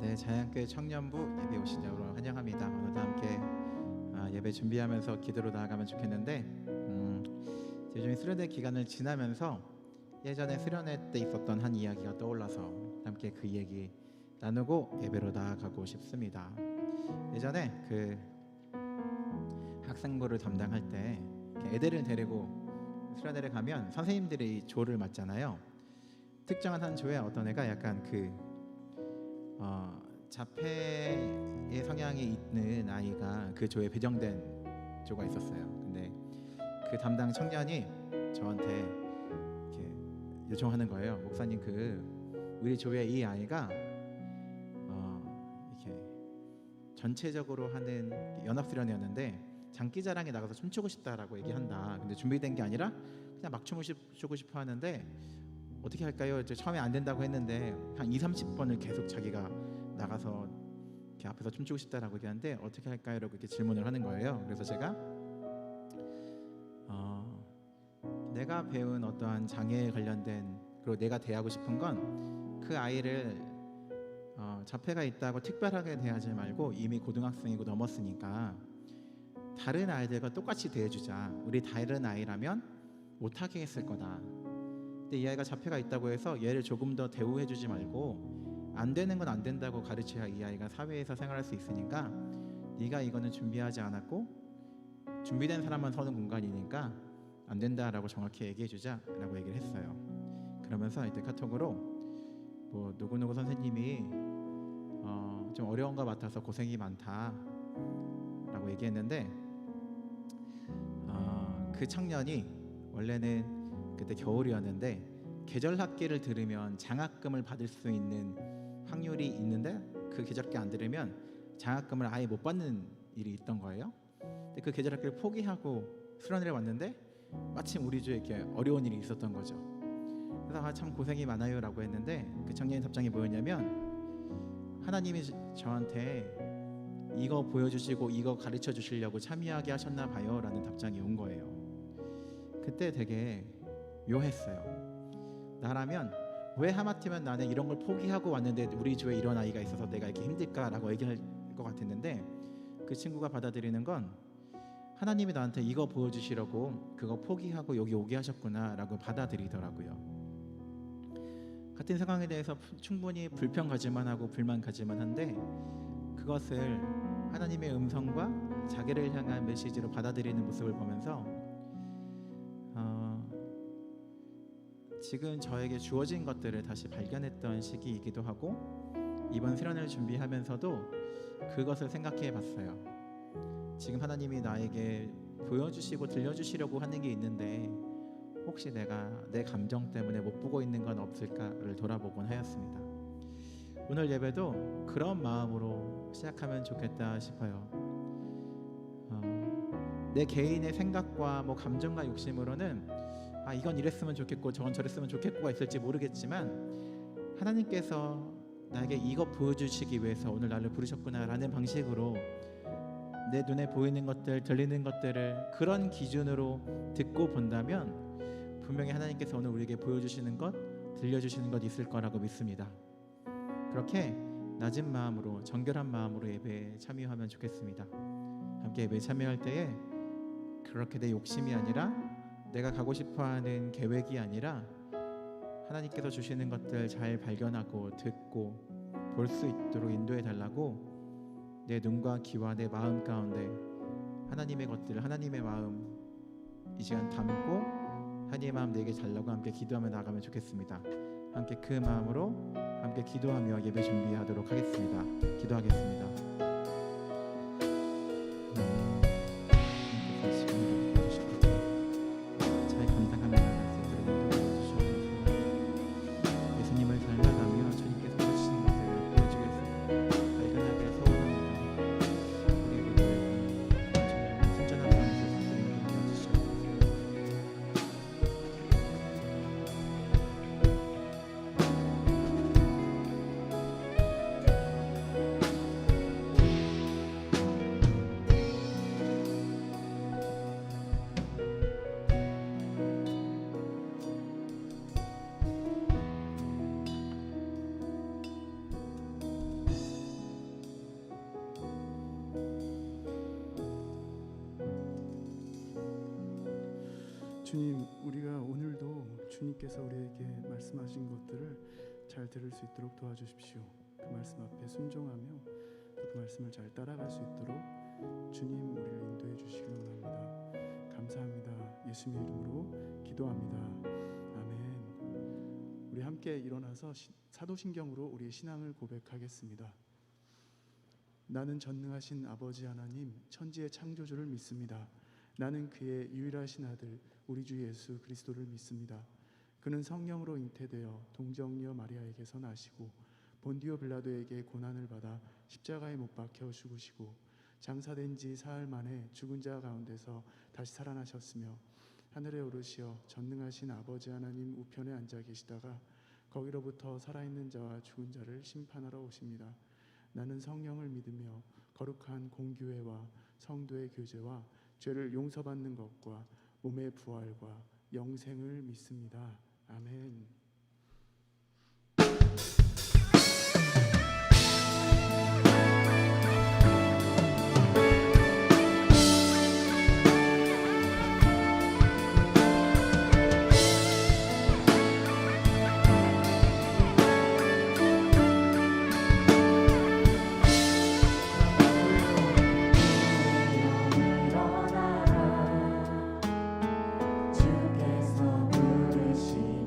네, 자연교회 청년부 예배 오신 여러분 환영합니다. 오늘도 함께 예배 준비하면서 기도로 나아가면 좋겠는데 요즘 수련회 기간을 지나면서 예전에 수련회 때 있었던 한 이야기가 떠올라서 함께 그 얘기 나누고 예배로 나아가고 싶습니다. 예전에 그 학생부를 담당할 때 애들을 데리고 수련회를 가면 선생님들이 조를 맡잖아요. 특정한 한 조에 어떤 애가 약간 자폐의 성향이 있는 아이가 그 조에 배정된 조가 있었어요. 근데 그 담당 청년이 저한테 이렇게 요청하는 거예요. 목사님, 우리 조에 이 아이가 이렇게 전체적으로 하는 연합수련회였는데 장기자랑에 나가서 춤추고 싶다라고 얘기한다. 근데 준비된 게 아니라 그냥 막 춤을 추고 싶어 하는데 어떻게 할까요? 처음에 안 된다고 했는데 한 20-30번을 계속 자기가 나가서 이렇게 앞에서 춤추고 싶다라고 얘기하는데 어떻게 할까요? 라고 이렇게 질문을 하는 거예요. 그래서 제가 내가 배운 어떠한 장애에 관련된, 그리고 내가 대하고 싶은 건 그 아이를 자폐가 있다고 특별하게 대하지 말고 이미 고등학생이고 넘었으니까 다른 아이들과 똑같이 대해주자. 우리 다른 아이라면 못하게 했을 거다. 근데 이 아이가 자폐가 있다고 해서 얘를 조금 더 대우해주지 말고 안 되는 건 안 된다고 가르쳐야 이 아이가 사회에서 생활할 수 있으니까 네가 이거는 준비하지 않았고 준비된 사람만 서는 공간이니까 안 된다라고 정확히 얘기해주자 라고 얘기를 했어요. 그러면서 이때 카톡으로 누구누구 선생님이 좀 어려운 것 같아서 고생이 많다 라고 얘기했는데 그 청년이 원래는 그때 겨울이었는데 계절학기를 들으면 장학금을 받을 수 있는 확률이 있는데 그 계절학기 안 들으면 장학금을 아예 못 받는 일이 있던 거예요. 근데 그 계절학기를 포기하고 수련회를 왔는데 마침 우리 주에 이렇게 어려운 일이 있었던 거죠. 그래서 참 고생이 많아요 라고 했는데 그 청년의 답장이 뭐였냐면 하나님이 저한테 이거 보여주시고 이거 가르쳐 주시려고 참여하게 하셨나 봐요 라는 답장이 온 거예요. 그때 되게 묘했어요. 나라면 왜 하마터면 나는 이런 걸 포기하고 왔는데 우리 주에 이런 아이가 있어서 내가 이렇게 힘들까라고 얘기할 것 같았는데 그 친구가 받아들이는 건 하나님이 나한테 이거 보여주시려고 그거 포기하고 여기 오게 하셨구나 라고 받아들이더라고요. 같은 상황에 대해서 충분히 불평 가지만 하고 불만 가지만 한데 그것을 하나님의 음성과 자기를 향한 메시지로 받아들이는 모습을 보면서 지금 저에게 주어진 것들을 다시 발견했던 시기이기도 하고 이번 수련회를 준비하면서도 그것을 생각해 봤어요. 지금 하나님이 나에게 보여주시고 들려주시려고 하는 게 있는데 혹시 내가 내 감정 때문에 못 보고 있는 건 없을까를 돌아보곤 하였습니다. 오늘 예배도 그런 마음으로 시작하면 좋겠다 싶어요. 내 개인의 생각과 감정과 욕심으로는 이건 이랬으면 좋겠고 저건 저랬으면 좋겠고가 있을지 모르겠지만 하나님께서 나에게 이것 보여주시기 위해서 오늘 나를 부르셨구나라는 방식으로 내 눈에 보이는 것들, 들리는 것들을 그런 기준으로 듣고 본다면 분명히 하나님께서 오늘 우리에게 보여주시는 것, 들려주시는 것 있을 거라고 믿습니다. 그렇게 낮은 마음으로, 정결한 마음으로 예배에 참여하면 좋겠습니다. 함께 예배에 참여할 때에 그렇게 내 욕심이 아니라 내가 가고 싶어하는 계획이 아니라 하나님께서 주시는 것들 잘 발견하고 듣고 볼 수 있도록 인도해 달라고 내 눈과 귀와 내 마음 가운데 하나님의 것들, 하나님의 마음 이 시간 담고 하나님의 마음 내게 달라고 함께 기도하며 나가면 좋겠습니다. 함께 그 마음으로 함께 기도하며 예배 준비하도록 하겠습니다. 기도하겠습니다. 주님, 우리가 오늘도 주님께서 우리에게 말씀하신 것들을 잘 들을 수 있도록 도와주십시오. 그 말씀 앞에 순종하며 또 그 말씀을 잘 따라갈 수 있도록 주님 우리를 인도해 주시길 원합니다. 감사합니다. 예수님의 이름으로 기도합니다. 아멘. 우리 함께 일어나서 사도신경으로 우리의 신앙을 고백하겠습니다. 나는 전능하신 아버지 하나님, 천지의 창조주를 믿습니다. 나는 그의 유일하신 아들 우리 주 예수 그리스도를 믿습니다. 그는 성령으로 잉태되어 동정녀 마리아에게서 나시고 본디오 빌라도에게 고난을 받아 십자가에 못 박혀 죽으시고 장사된 지 사흘 만에 죽은 자 가운데서 다시 살아나셨으며 하늘에 오르시어 전능하신 아버지 하나님 우편에 앉아 계시다가 거기로부터 살아있는 자와 죽은 자를 심판하러 오십니다. 나는 성령을 믿으며 거룩한 공교회와 성도의 교제와 죄를 용서받는 것과 몸의 부활과 영생을 믿습니다. 아멘. 주께서 부르시니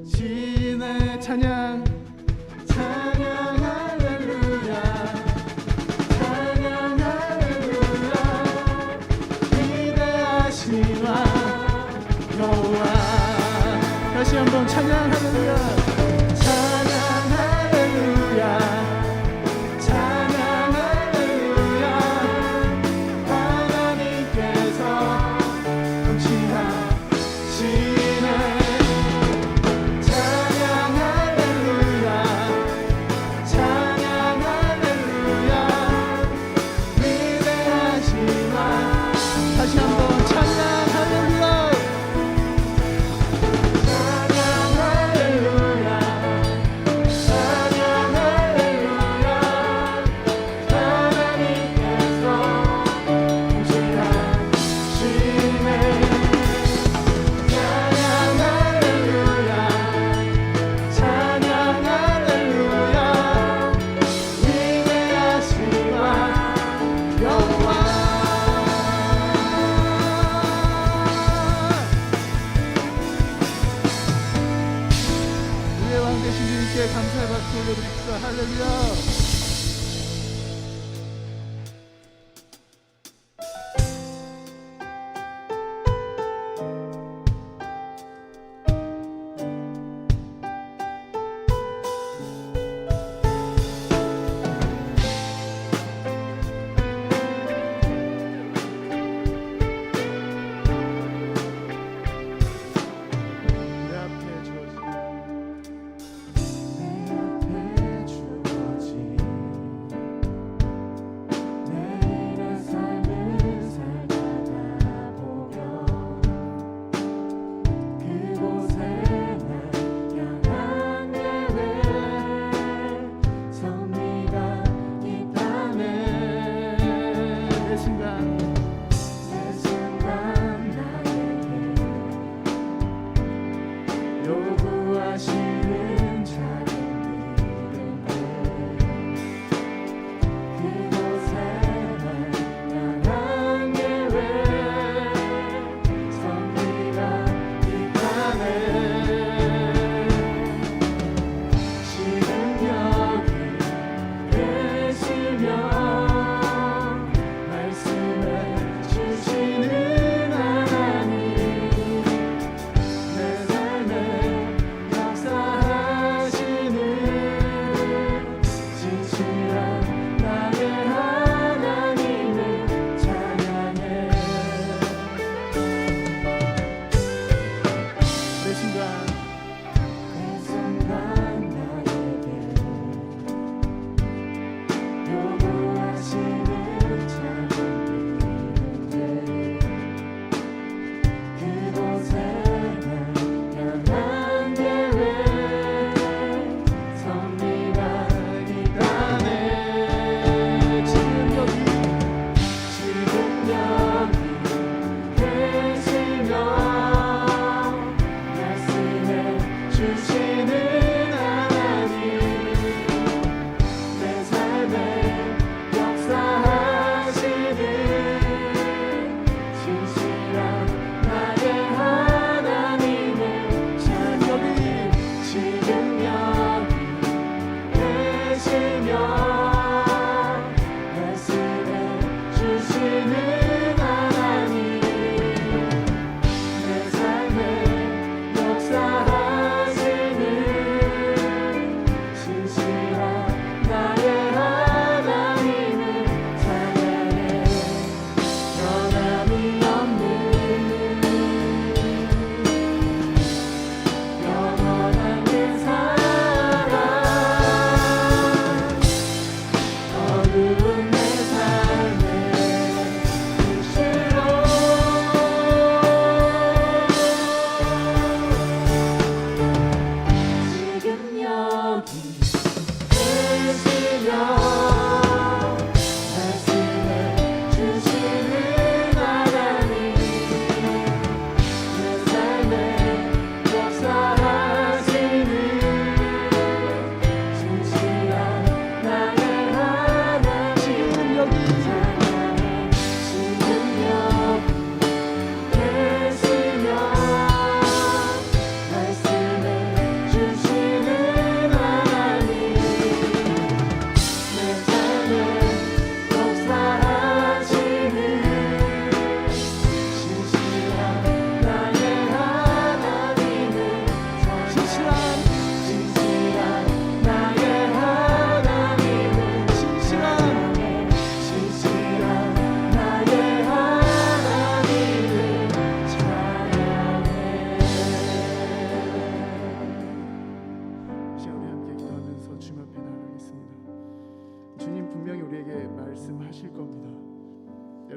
통치하시네. 찬양 찬양 할렐루야 찬양 할렐루야 위대하신 왕 여호와. 다시 한번 찬양 할렐루야 찬양 할렐루야 찬양 할렐루야 하나님께서 통치하시네. 찬양 할렐루야 찬양 할렐루야 위대하신 왕. 다시 한번 찬양 할렐루야 찬양 할렐루야 찬양 할렐루야 하나님께서 통치하시네. 찬양 할렐루야 찬양 할렐루야 위대하신 왕 여호와. 우리의 왕 되신 주님께 감사의 박수 올려드립시다. 할렐루야. 내 앞에 주어진 내 앞에 주어진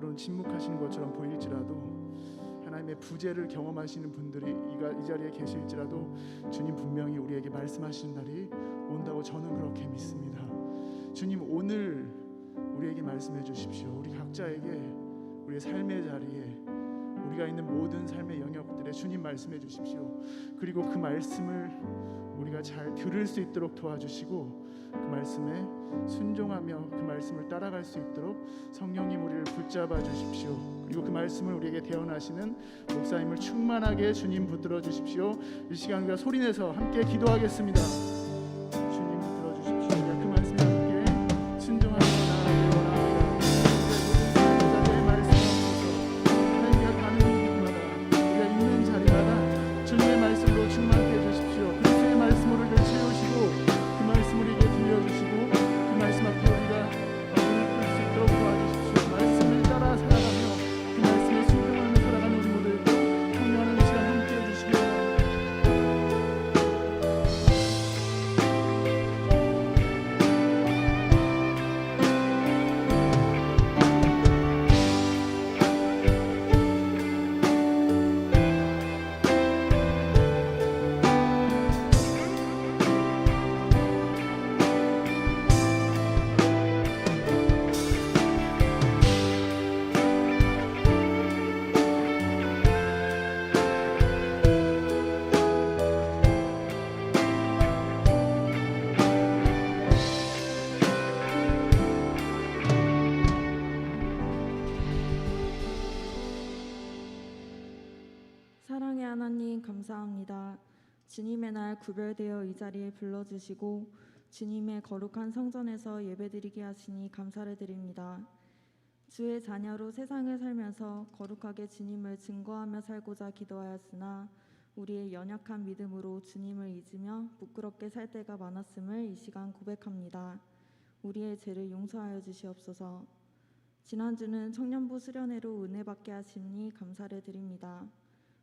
때로는 침묵하시는 것처럼 보일지라도 하나님의 부재를 경험하시는 분들이 이 자리에 계실지라도 주님 분명히 우리에게 말씀하시는 날이 온다고 저는 그렇게 믿습니다. 주님 오늘 우리에게 말씀해 주십시오. 우리 각자에게 우리의 삶의 자리에 우리가 있는 모든 삶의 영역들에 주님 말씀해 주십시오. 그리고 그 말씀을 우리가 잘 들을 수 있도록 도와주시고 그 말씀에 순종하며 그 말씀을 따라갈 수 있도록 성령님 우리를 붙잡아 주십시오. 그리고 그 말씀을 우리에게 대언하시는 목사님을 충만하게 주님 붙들어 주십시오. 이 시간 우리가 소리내서 함께 기도하겠습니다. 주님 붙들어 주십시오. 우리가 그 말씀에 함께 순종하며 나아가길 원합니다. 내 말씀 앞에서 하나님께서 가는 길마다 우리가 있는 자리마다 주님의 말씀으로 충만케 해주십시오. 그리스도의 말씀으로 우리를 채우시고 그 말씀 우리에게 들려주시고 그 말씀 앞에 우리가 눈을 뜰 수 있도록 도와주십시오. 말씀을 따라 살아가며 그 말씀에 순종하며 살아가는 우리 모두에게 성령하는 시간 함께 해주시기 바랍니다. 사랑의 하나님 감사합니다. 주님의 날 구별되어 이 자리에 불러주시고 주님의 거룩한 성전에서 예배드리게 하시니 감사를 드립니다. 주의 자녀로 세상을 살면서 거룩하게 주님을 증거하며 살고자 기도하였으나 우리의 연약한 믿음으로 주님을 잊으며 부끄럽게 살 때가 많았음을 이 시간 고백합니다. 우리의 죄를 용서하여 주시옵소서. 지난주는 청년부 수련회로 은혜 받게 하시니 감사를 드립니다.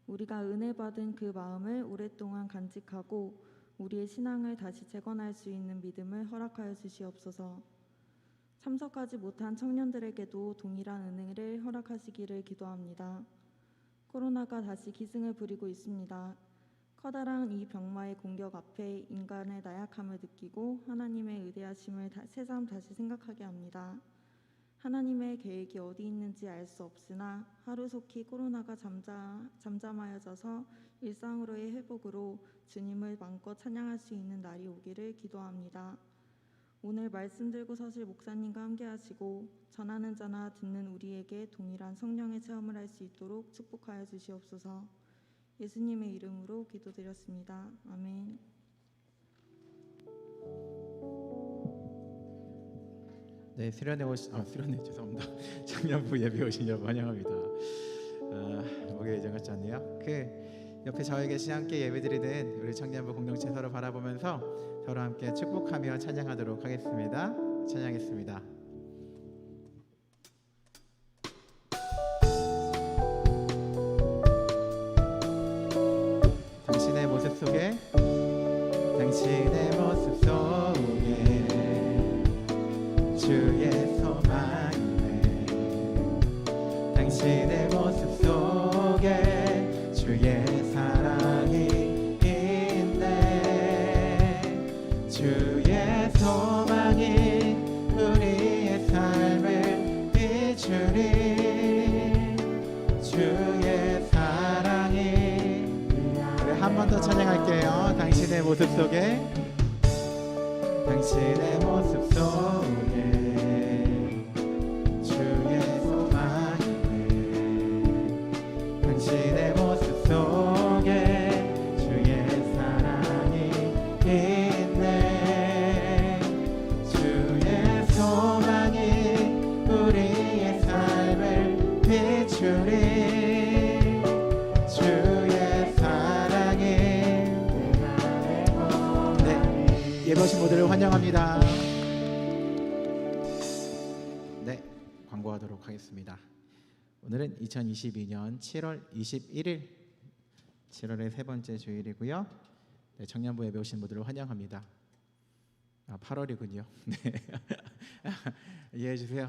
우리가 은혜 받은 그 마음을 오랫동안 간직하고 우리의 신앙을 다시 재건할 수 있는 믿음을 허락하여 주시옵소서. 참석하지 못한 청년들에게도 동일한 은혜를 허락하시기를 기도합니다. 코로나가 다시 기승을 부리고 있습니다. 커다란 이 병마의 공격 앞에 인간의 나약함을 느끼고 하나님의 위대하심을 새삼 다시 생각하게 합니다. 하나님의 계획이 어디 있는지 알 수 없으나 하루속히 코로나가 잠잠하여져서 일상으로의 회복으로 주님을 마음껏 찬양할 수 있는 날이 오기를 기도합니다. 오늘 말씀 들고 서실 목사님과 함께 하시고 전하는 자나 듣는 우리에게 동일한 성령의 체험을 할 수 있도록 축복하여 주시옵소서. 예수님의 이름으로 기도드렸습니다. 아멘. 네, 수련회 죄송합니다. 청년부 예배 오신 여러분 환영합니다. 목요일 예정 같지 않네요. 그 옆에 저희 계시 함께 예배드리는 우리 청년부 공동체 서로 바라보면서 서로 함께 축복하며 찬양하도록 하겠습니다. 찬양했습니다. 당신의 모습 속에 당신의 모습 속에 주의 소망이네. 당신의 모습 속에 주의 사랑이 있네. 주의 소망이 우리의 삶을 비추리. 주의 사랑이. 우리 한 번 더 찬양할게요. 당신의 모습 속에 당신의 모습 속에 주의 소망이네. 당신의 모습 속에 주의 사랑이 있네. 주의 소망이 우리의 삶을 비추리. 주의 사랑이. 네, 예배 오신 모두를 환영합니다. 네, 광고하도록 하겠습니다. 오늘은 2022년 7월 21일 7월의 세 번째 주일이고요. 네, 청년부 예배 오신 분들을 환영합니다. 8월이군요. 네. 이해해 주세요.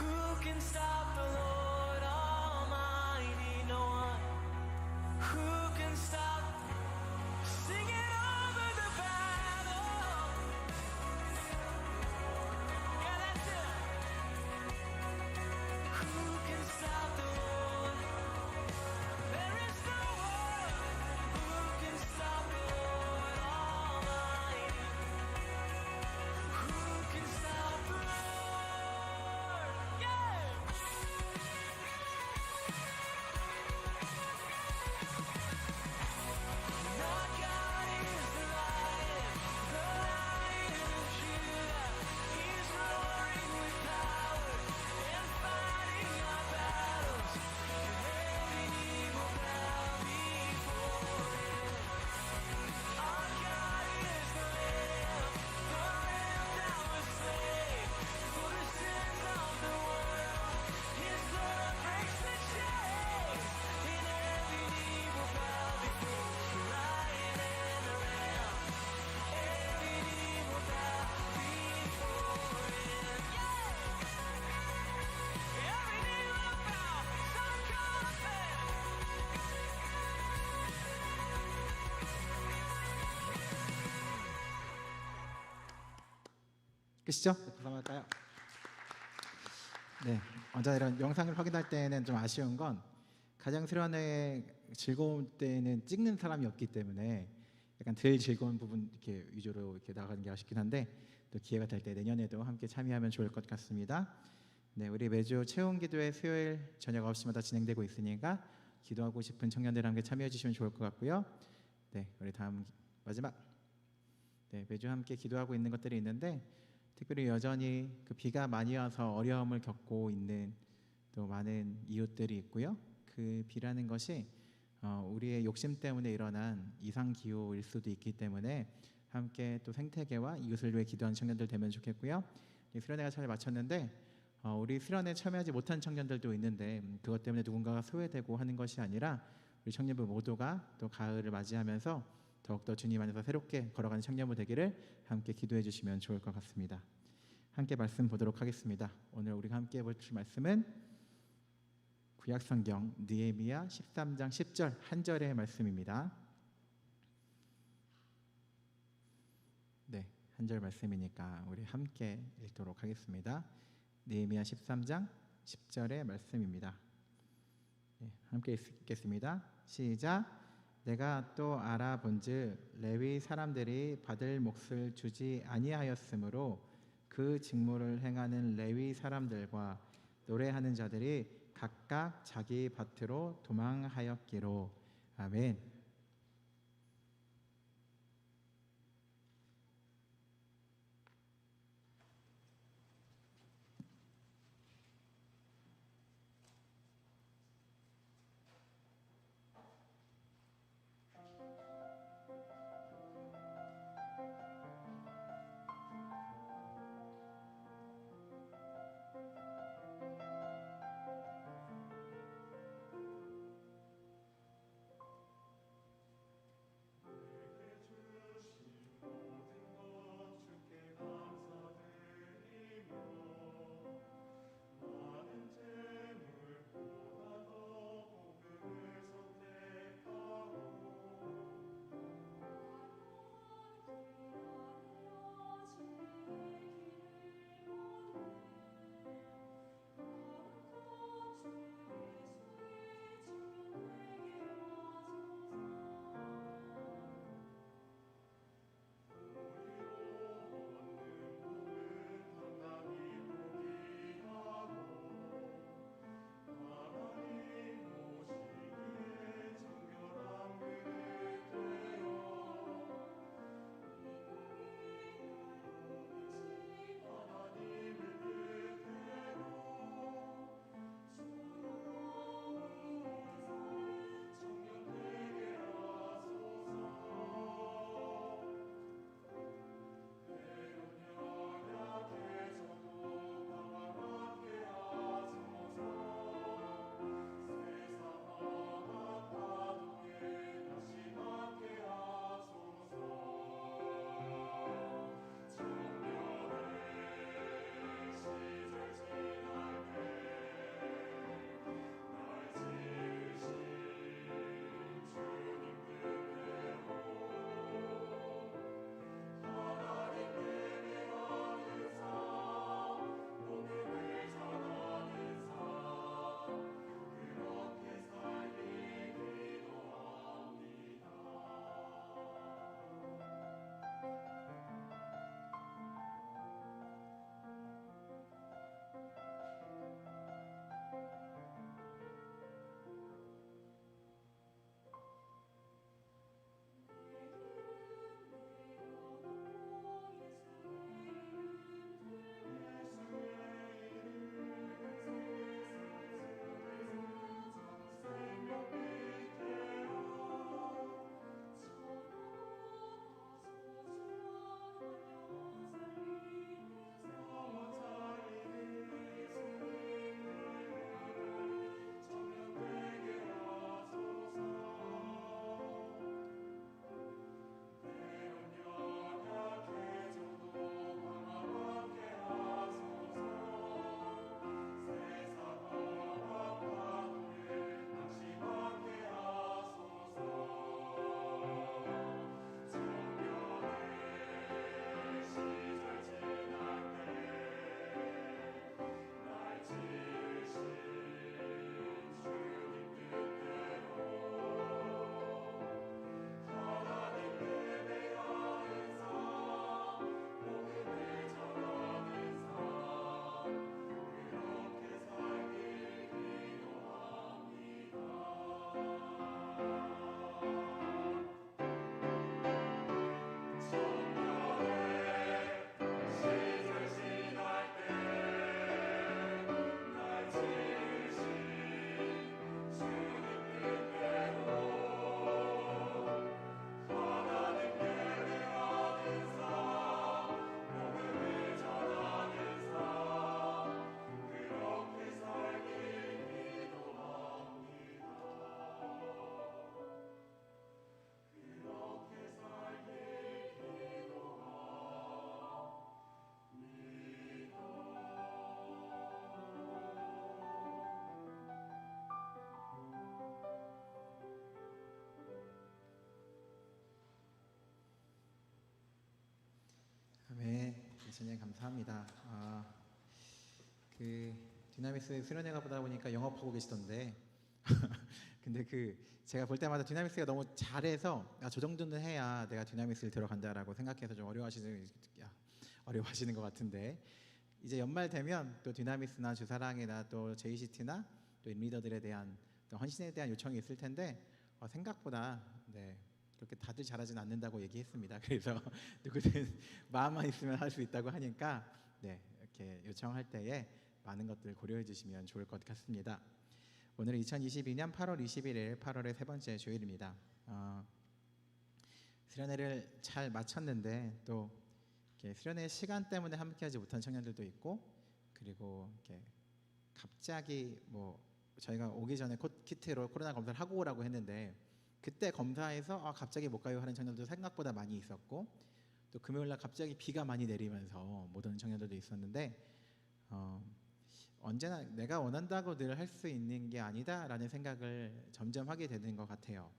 Who can stop the Lord Almighty? No one. Who can stop? Sing it over the battle. Yeah, that's it. Who can stop the Lord? There is no one. Who can stop the Lord Almighty? Who can stop the Lord? Yeah. Our God is the Lion of Judah. He's roaring with power and fighting our battles. Every knee will bow before Him. Our God is the Lamb that was slain for the sins of the world. His blood breaks the chains, and every knee will bow before the Lion and the Lamb. Every knee will bow before Him. Yeah. Every knee will bow. So confident. 끝이죠? 박수 한번 할까요? 네, 먼저 이런 영상을 확인할 때는 좀 아쉬운 건 가장 수련회 즐거운 때는 찍는 사람이 없기 때문에 약간 덜 즐거운 부분 이렇게 위주로 이렇게 나가는 게 아쉽긴 한데 또 기회가 될 때 내년에도 함께 참여하면 좋을 것 같습니다. 네, 우리 매주 체험 기도회 수요일 저녁 9시마다 진행되고 있으니까 기도하고 싶은 청년들 함께 참여해 주시면 좋을 것 같고요. 네, 우리 다음 마지막 네, 매주 함께 기도하고 있는 것들이 있는데 특별히 여전히 그 비가 많이 와서 어려움을 겪고 있는 또 많은 이웃들이 있고요. 그 비라는 것이 우리의 욕심 때문에 일어난 이상 기후일 수도 있기 때문에 함께 또 생태계와 이웃을 위해 기도하는 청년들 되면 좋겠고요. 수련회가 잘 마쳤는데 우리 수련회에 참여하지 못한 청년들도 있는데 그것 때문에 누군가가 소외되고 하는 것이 아니라 우리 청년부 모두가 또 가을을 맞이하면서 더욱더 주님 안에서 새롭게 걸어가는 청년부 되기를 함께 기도해 주시면 좋을 것 같습니다. 함께 말씀 보도록 하겠습니다. 오늘 우리가 함께 볼 말씀은 구약성경 느헤미야 13장 10절 한 절의 말씀입니다. 네, 한 절 말씀이니까 우리 함께 읽도록 하겠습니다. 느헤미야 13장 10절의 말씀입니다. 네, 함께 읽겠습니다. 시작. 내가 또 알아본즉 레위 사람들이 받을 몫을 주지 아니하였으므로 그 직무를 행하는 레위 사람들과 노래하는 자들이 각각 자기 밭으로 도망하였기로. 아멘. 진행 감사합니다. 그 디나미스 수련회가 보다 보니까 영업하고 계시던데 근데 제가 볼 때마다 디나미스가 너무 잘해서 저 정도는 해야 내가 디나미스를 들어간다라고 생각해서 좀 어려워하시는 것 같은데, 이제 연말 되면 또 디나미스나 주사랑이나 또 JCT나 또 인리더들에 대한 또 헌신에 대한 요청이 있을 텐데 생각보다 그렇게 다들 잘하진 않는다고 얘기했습니다. 그래서 누구든 마음만 있으면 할 수 있다고 하니까 이렇게 요청할 때에 많은 것들 고려해 주시면 좋을 것 같습니다. 오늘은 2022년 8월 21일 8월의 세 번째 주일입니다. 수련회를 잘 마쳤는데 또 이렇게 수련회 시간 때문에 함께하지 못한 청년들도 있고, 그리고 이렇게 갑자기 저희가 오기 전에 키트로 코로나 검사를 하고 오라고 했는데 그때 검사해서 갑자기 못 가요 하는 청년들도 생각보다 많이 있었고, 또 금요일날 갑자기 비가 많이 내리면서 못 오는 청년들도 있었는데 언제나 내가 원한다고 늘 할 수 있는 게 아니다라는 생각을 점점 하게 되는 것 같아요.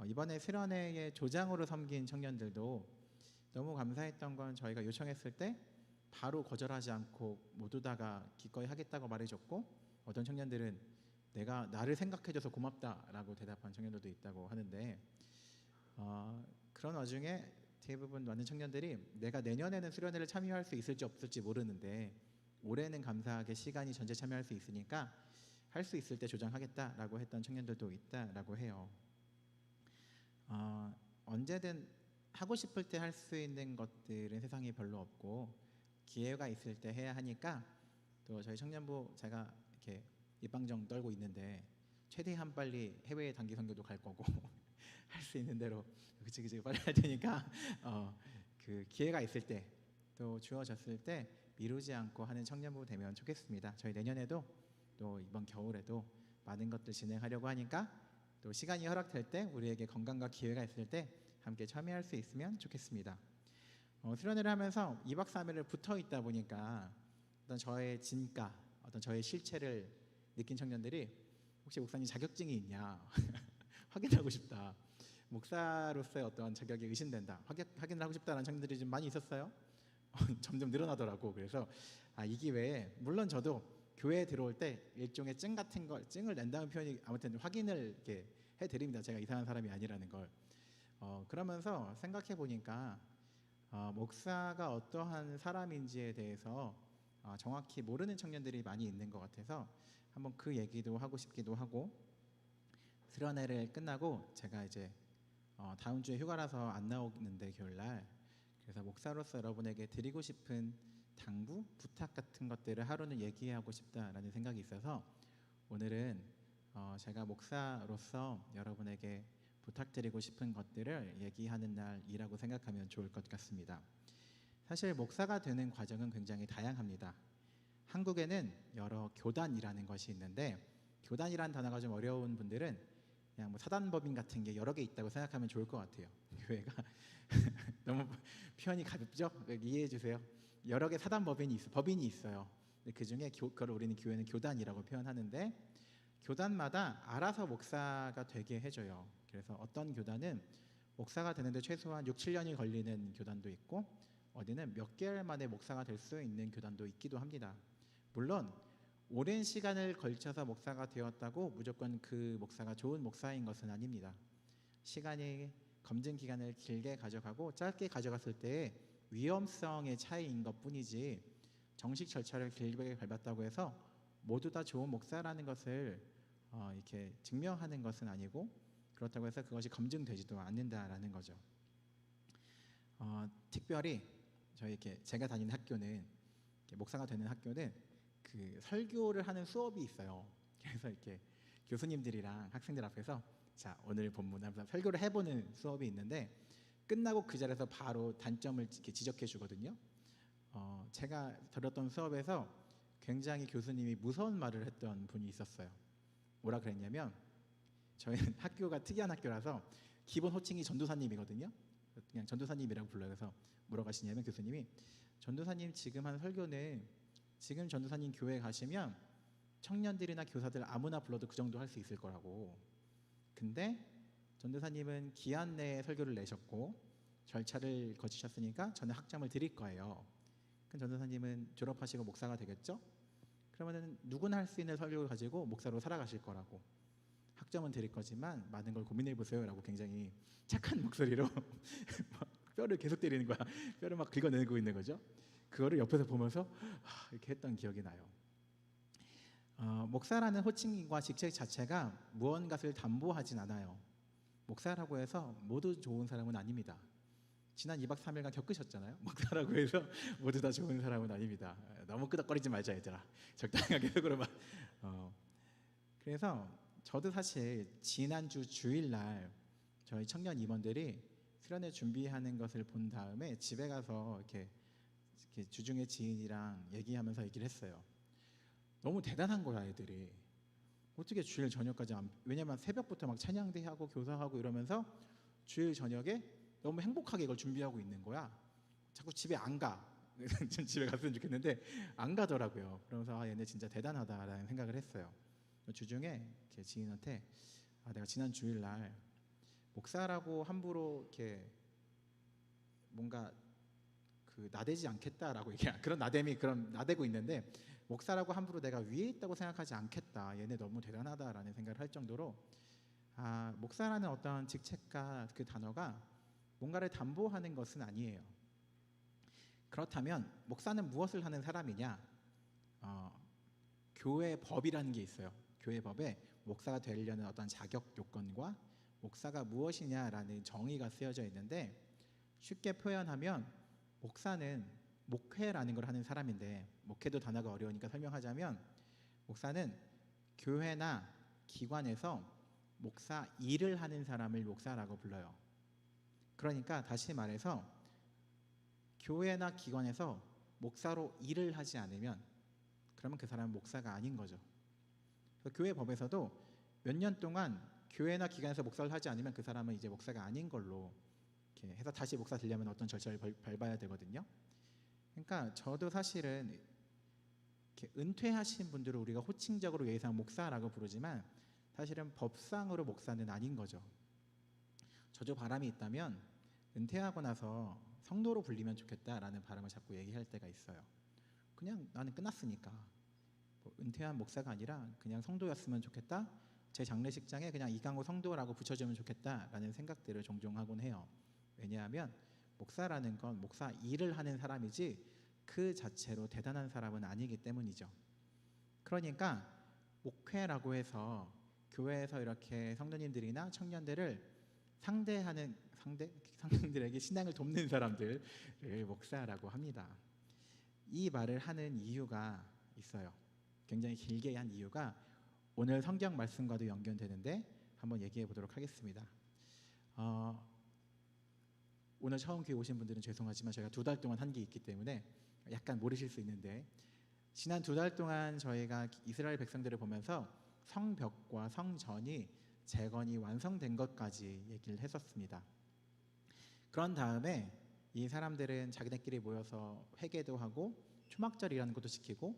이번에 수련회의 조장으로 섬긴 청년들도 너무 감사했던 건 저희가 요청했을 때 바로 거절하지 않고 모두 다가 기꺼이 하겠다고 말해줬고, 어떤 청년들은 내가 나를 생각해줘서 고맙다라고 대답한 청년들도 있다고 하는데, 그런 와중에 대부분 많은 청년들이 내가 내년에는 수련회를 참여할 수 있을지 없을지 모르는데 올해는 감사하게 시간이 전체 참여할 수 있으니까 할 수 있을 때 조장하겠다라고 했던 청년들도 있다라고 해요. 언제든 하고 싶을 때 할 수 있는 것들은 세상에 별로 없고 기회가 있을 때 해야 하니까, 또 저희 청년부 제가 이렇게 입방정 떨고 있는데 최대한 빨리 해외 단기 선교도 갈 거고 할 수 있는 대로 그치 빨리 할 테니까 그 기회가 있을 때 또 주어졌을 때 미루지 않고 하는 청년부 되면 좋겠습니다. 저희 내년에도 또 이번 겨울에도 많은 것들 진행하려고 하니까 또 시간이 허락될 때 우리에게 건강과 기회가 있을 때 함께 참여할 수 있으면 좋겠습니다. 수련회를 하면서 2박 3일을 붙어 있다 보니까 어떤 저의 진가, 어떤 저의 실체를 느낀 청년들이 혹시 목사님 자격증이 있냐 확인하고 싶다, 목사로서의 어떤 자격이 의심된다, 확인을 하고 싶다라는 청년들이 좀 많이 있었어요. 점점 늘어나더라고. 그래서 이 기회에 물론 저도 교회에 들어올 때 일종의 증 같은 걸, 증을 낸다는 표현이 아무튼 확인을 이렇게 해드립니다. 제가 이상한 사람이 아니라는 걸. 그러면서 생각해 보니까 목사가 어떠한 사람인지에 대해서 정확히 모르는 청년들이 많이 있는 것 같아서 한번 그 얘기도 하고 싶기도 하고, 수련회를 끝나고 제가 이제 다음 주에 휴가라서 안 나오는데 겨울날, 그래서 목사로서 여러분에게 드리고 싶은 당부, 부탁 같은 것들을 하루는 얘기하고 싶다라는 생각이 있어서 오늘은 제가 목사로서 여러분에게 부탁드리고 싶은 것들을 얘기하는 날이라고 생각하면 좋을 것 같습니다. 사실 목사가 되는 과정은 굉장히 다양합니다. 한국에는 여러 교단이라는 것이 있는데, 교단이라는 단어가 좀 어려운 분들은 그냥 사단법인 같은 게 여러 개 있다고 생각하면 좋을 것 같아요. 교회가 너무 표현이 가볍죠? 이해해 주세요. 여러 개 법인이 있어요. 그 중에 그걸 우리는 교회는 교단이라고 표현하는데, 교단마다 알아서 목사가 되게 해줘요. 그래서 어떤 교단은 목사가 되는데 최소한 6, 7년이 걸리는 교단도 있고, 어디는 몇 개월 만에 목사가 될 수 있는 교단도 있기도 합니다. 물론 오랜 시간을 걸쳐서 목사가 되었다고 무조건 그 목사가 좋은 목사인 것은 아닙니다. 시간이 검증 기간을 길게 가져가고 짧게 가져갔을 때 위험성의 차이인 것뿐이지, 정식 절차를 길게 밟았다고 해서 모두 다 좋은 목사라는 것을 이렇게 증명하는 것은 아니고, 그렇다고 해서 그것이 검증되지도 않는다라는 거죠. 특별히 제가 다니는 학교는, 목사가 되는 학교는 그 설교를 하는 수업이 있어요. 그래서 이렇게 교수님들이랑 학생들 앞에서 자, 오늘 본문 하면서 설교를 해보는 수업이 있는데, 끝나고 그 자리에서 바로 단점을 이렇게 지적해 주거든요. 제가 들었던 수업에서 굉장히 교수님이 무서운 말을 했던 분이 있었어요. 뭐라 그랬냐면, 저희는 학교가 특이한 학교라서 기본 호칭이 전도사님이거든요. 그냥 전도사님이라고 불러요. 그래서 뭐라고 하시냐면 교수님이, 전도사님 지금 한 설교는 지금 전도사님 교회 가시면 청년들이나 교사들 아무나 불러도 그 정도 할 수 있을 거라고. 근데 전도사님은 기한 내에 설교를 내셨고 절차를 거치셨으니까 저는 학점을 드릴 거예요. 큰 전도사님은 졸업하시고 목사가 되겠죠? 그러면은 누구나 할 수 있는 설교를 가지고 목사로 살아가실 거라고, 학점은 드릴 거지만 많은 걸 고민해 보세요라고 굉장히 착한 목소리로 막 뼈를 계속 때리는 거야. 뼈를 막 긁어내고 있는 거죠. 그거를 옆에서 보면서 이렇게 했던 기억이 나요. 목사라는 호칭과 직책 자체가 무언가를 담보하진 않아요. 목사라고 해서 모두 좋은 사람은 아닙니다. 지난 2박 3일간 겪으셨잖아요. 목사라고 해서 모두 다 좋은 사람은 아닙니다. 너무 끄덕거리지 말자 얘들아. 적당하게 속으로만. 그래서 저도 사실 지난주 주일날 저희 청년 임원들이 수련회 준비하는 것을 본 다음에 집에 가서 이렇게 주중에 지인이랑 얘기하면서 얘기를 했어요. 너무 대단한 거야 애들이. 어떻게 주일 저녁까지 왜냐면 새벽부터 막 찬양대 하고 교사하고 이러면서 주일 저녁에 너무 행복하게 이걸 준비하고 있는 거야. 자꾸 집에 안 가. 전 집에 갔으면 좋겠는데 안 가더라고요. 그러면서 얘네 진짜 대단하다라는 생각을 했어요. 주중에 이렇게 지인한테 내가 지난 주일날 목사라고 함부로 이렇게 뭔가 나대지 않겠다라고 그런 나댐이 그런 나대고 있는데 목사라고 함부로 내가 위에 있다고 생각하지 않겠다. 얘네 너무 대단하다라는 생각을 할 정도로 목사라는 어떤 직책과 그 단어가 뭔가를 담보하는 것은 아니에요. 그렇다면 목사는 무엇을 하는 사람이냐? 교회 법이라는 게 있어요. 교회 법에 목사가 되려는 어떤 자격 요건과 목사가 무엇이냐라는 정의가 쓰여져 있는데, 쉽게 표현하면 목사는 목회라는 걸 하는 사람인데, 목회도 단어가 어려우니까 설명하자면 목사는 교회나 기관에서 목사 일을 하는 사람을 목사라고 불러요. 그러니까 다시 말해서 교회나 기관에서 목사로 일을 하지 않으면 그러면 그 사람은 목사가 아닌 거죠. 교회 법에서도 몇 년 동안 교회나 기관에서 목사를 하지 않으면 그 사람은 이제 목사가 아닌 걸로 이렇게 해서 다시 목사 되려면 어떤 절차를 밟아야 되거든요. 그러니까 저도 사실은 이렇게 은퇴하신 분들을 우리가 호칭적으로 예상 목사라고 부르지만 사실은 법상으로 목사는 아닌 거죠. 저도 바람이 있다면 은퇴하고 나서 성도로 불리면 좋겠다라는 바람을 자꾸 얘기할 때가 있어요. 그냥 나는 끝났으니까 은퇴한 목사가 아니라 그냥 성도였으면 좋겠다. 제 장례식장에 그냥 이강호 성도라고 붙여주면 좋겠다라는 생각들을 종종 하곤 해요. 왜냐하면 목사라는 건 목사 일을 하는 사람이지 그 자체로 대단한 사람은 아니기 때문이죠. 그러니까 목회라고 해서 교회에서 이렇게 성도님들이나 청년들을 상대들에게 신앙을 돕는 사람들을 목사라고 합니다. 이 말을 하는 이유가 있어요. 굉장히 길게 한 이유가 오늘 성경 말씀과도 연결되는데 한번 얘기해 보도록 하겠습니다. 오늘 처음 교회 오신 분들은 죄송하지만 제가 2달 동안 한 게 있기 때문에 약간 모르실 수 있는데, 지난 2달 동안 저희가 이스라엘 백성들을 보면서 성벽과 성전이 재건이 완성된 것까지 얘기를 했었습니다. 그런 다음에 이 사람들은 자기네끼리 모여서 회개도 하고 초막절이라는 것도 지키고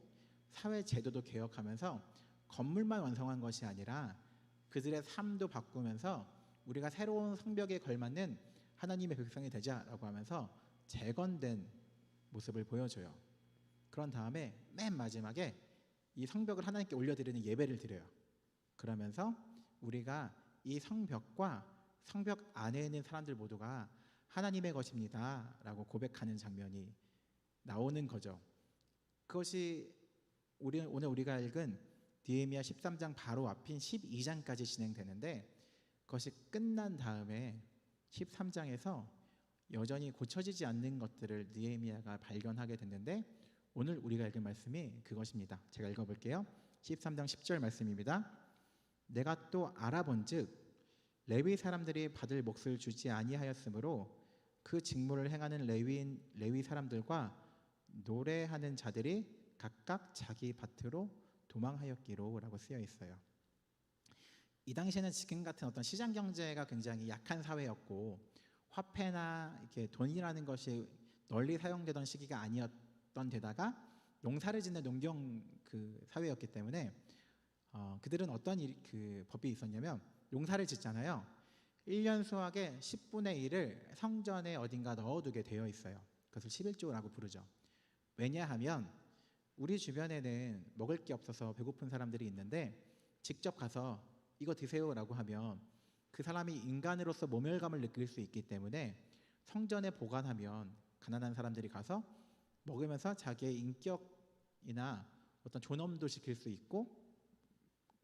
사회 제도도 개혁하면서 건물만 완성한 것이 아니라 그들의 삶도 바꾸면서 우리가 새로운 성벽에 걸맞는 하나님의 백성이 되자라고 하면서 재건된 모습을 보여줘요. 그런 다음에 맨 마지막에 이 성벽을 하나님께 올려드리는 예배를 드려요. 그러면서 우리가 이 성벽과 성벽 안에 있는 사람들 모두가 하나님의 것입니다 라고 고백하는 장면이 나오는 거죠. 그것이 오늘 우리가 읽은 느헤미야 13장 바로 앞인 12장까지 진행되는데, 그것이 끝난 다음에 13장에서 여전히 고쳐지지 않는 것들을 느헤미야가 발견하게 됐는데, 오늘 우리가 읽은 말씀이 그것입니다. 제가 읽어볼게요. 13장 10절 말씀입니다. 내가 또 알아본즉 레위 사람들이 받을 몫을 주지 아니하였으므로 그 직무를 행하는 레위 사람들과 노래하는 자들이 각각 자기 밭으로 도망하였기로 라고 쓰여 있어요. 이 당시에는 지금 같은 어떤 시장 경제가 굉장히 약한 사회였고 화폐나 이렇게 돈이라는 것이 널리 사용되던 시기가 아니었던 데다가 농사를 짓는 농경 사회였기 때문에 그들은 어떤 법이 있었냐면, 농사를 짓잖아요. 1년 수확의 10분의 1을 성전에 어딘가 넣어두게 되어 있어요. 그것을 11조라고 부르죠. 왜냐하면 우리 주변에는 먹을 게 없어서 배고픈 사람들이 있는데 직접 가서 이거 드세요라고 하면 그 사람이 인간으로서 모멸감을 느낄 수 있기 때문에 성전에 보관하면 가난한 사람들이 가서 먹으면서 자기의 인격이나 어떤 존엄도 지킬 수 있고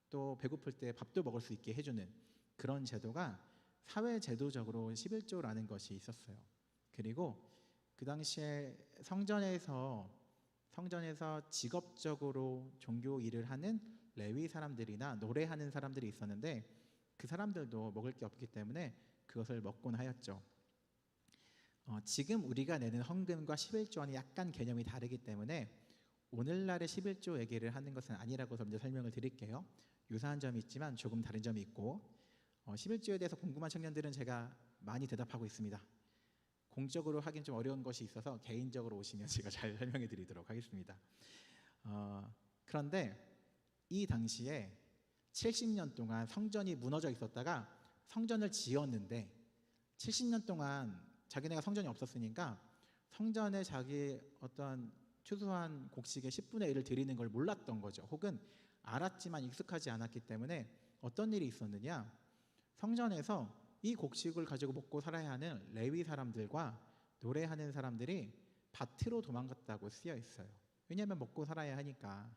또 배고플 때 밥도 먹을 수 있게 해주는 그런 제도가 사회 제도적으로 11조라는 것이 있었어요. 그리고 그 당시에 성전에서 직업적으로 종교 일을 하는 레위 사람들이나 노래하는 사람들이 있었는데 그 사람들도 먹을 게 없기 때문에 그것을 먹곤 하였죠. 지금 우리가 내는 헌금과 11조와는 약간 개념이 다르기 때문에 오늘날의 11조 얘기를 하는 것은 아니라고 먼저 설명을 드릴게요. 유사한 점이 있지만 조금 다른 점이 있고 11조에 대해서 궁금한 청년들은 제가 많이 대답하고 있습니다. 공적으로 하긴 좀 어려운 것이 있어서 개인적으로 오시면 제가 잘 설명해 드리도록 하겠습니다. 그런데 이 당시에 70년 동안 성전이 무너져 있었다가 성전을 지었는데 70년 동안 자기네가 성전이 없었으니까 성전에 자기 어떤 추수한 곡식의 10분의 1을 드리는 걸 몰랐던 거죠. 혹은 알았지만 익숙하지 않았기 때문에 어떤 일이 있었느냐, 성전에서 이 곡식을 가지고 먹고 살아야 하는 레위 사람들과 노래하는 사람들이 밭으로 도망갔다고 쓰여 있어요. 왜냐하면 먹고 살아야 하니까.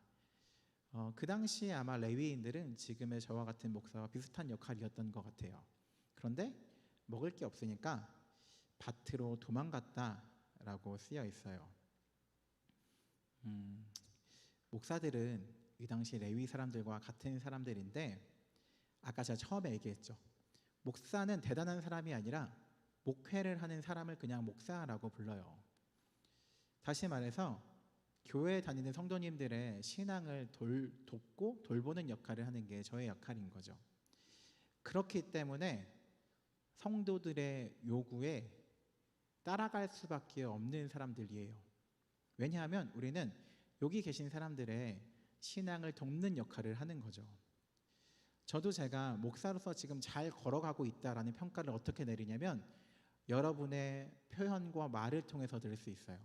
그 당시에 아마 레위인들은 지금의 저와 같은 목사와 비슷한 역할이었던 것 같아요. 그런데 먹을 게 없으니까 밭으로 도망갔다라고 쓰여 있어요. 목사들은 이 당시 레위 사람들과 같은 사람들인데 아까 제가 처음에 얘기했죠. 목사는 대단한 사람이 아니라 목회를 하는 사람을 그냥 목사라고 불러요. 다시 말해서 교회에 다니는 성도님들의 신앙을 돕고 돌보는 역할을 하는 게 저의 역할인 거죠. 그렇기 때문에 성도들의 요구에 따라갈 수밖에 없는 사람들이에요. 왜냐하면 우리는 여기 계신 사람들의 신앙을 돕는 역할을 하는 거죠. 저도 제가 목사로서 지금 잘 걸어가고 있다라는 평가를 어떻게 내리냐면 여러분의 표현과 말을 통해서 들을 수 있어요.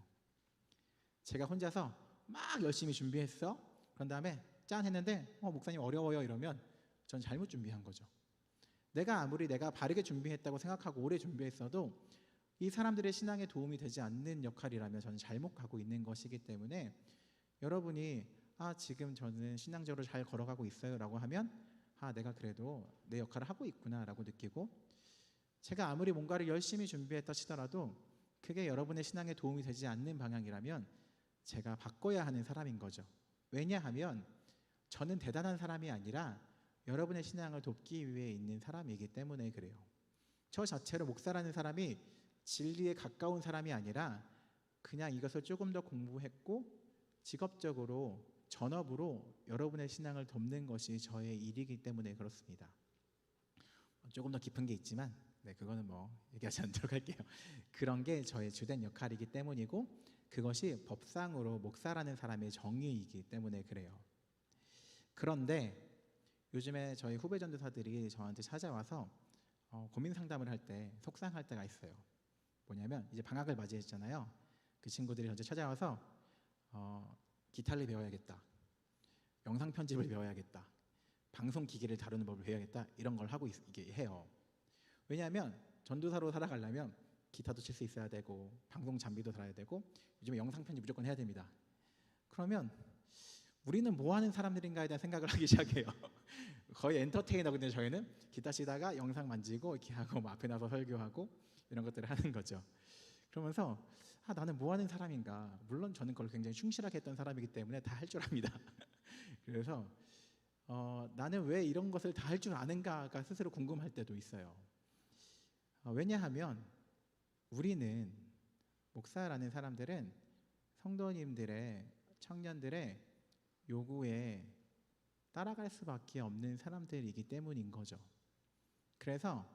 제가 혼자서 막 열심히 준비했어. 그런 다음에 짠 했는데 목사님 어려워요 이러면 전 잘못 준비한 거죠. 내가 아무리 내가 바르게 준비했다고 생각하고 오래 준비했어도 이 사람들의 신앙에 도움이 되지 않는 역할이라면 저는 잘못 가고 있는 것이기 때문에 여러분이 지금 저는 신앙적으로 잘 걸어가고 있어요 라고 하면 내가 그래도 내 역할을 하고 있구나 라고 느끼고, 제가 아무리 뭔가를 열심히 준비했다 치더라도 그게 여러분의 신앙에 도움이 되지 않는 방향이라면 제가 바꿔야 하는 사람인 거죠. 왜냐하면 저는 대단한 사람이 아니라 여러분의 신앙을 돕기 위해 있는 사람이기 때문에 그래요. 저 자체로 목사라는 사람이 진리에 가까운 사람이 아니라 그냥 이것을 조금 더 공부했고 직업적으로 전업으로 여러분의 신앙을 돕는 것이 저의 일이기 때문에 그렇습니다. 조금 더 깊은 게 있지만 그거는 얘기하지 않도록 할게요. 그런 게 저의 주된 역할이기 때문이고 그것이 법상으로 목사라는 사람의 정의이기 때문에 그래요. 그런데 요즘에 저희 후배 전도사들이 저한테 찾아와서 고민 상담을 할 때 속상할 때가 있어요. 뭐냐면 이제 방학을 맞이했잖아요. 그 친구들이 저한테 찾아와서 기타를 배워야겠다, 영상 편집을 배워야겠다, 방송 기기를 다루는 법을 배워야겠다, 이런 걸 하고 이게 해요. 왜냐하면 전도사로 살아가려면 기타도 칠 수 있어야 되고 방송 장비도 달아야 되고 요즘에 영상 편집 무조건 해야 됩니다. 그러면 우리는 뭐 하는 사람들인가에 대한 생각을 하기 시작해요. 거의 엔터테이너거든요. 저희는 기타 치다가 영상 만지고 이렇게 하고 앞에 나서 설교하고 이런 것들을 하는 거죠. 그러면서 나는 뭐 하는 사람인가. 물론 저는 그걸 굉장히 충실하게 했던 사람이기 때문에 다 할 줄 압니다. 그래서 나는 왜 이런 것을 다 할 줄 아는가가 스스로 궁금할 때도 있어요. 왜냐하면 우리는 목사라는 사람들은 성도님들의 청년들의 요구에 따라갈 수밖에 없는 사람들이기 때문인 거죠. 그래서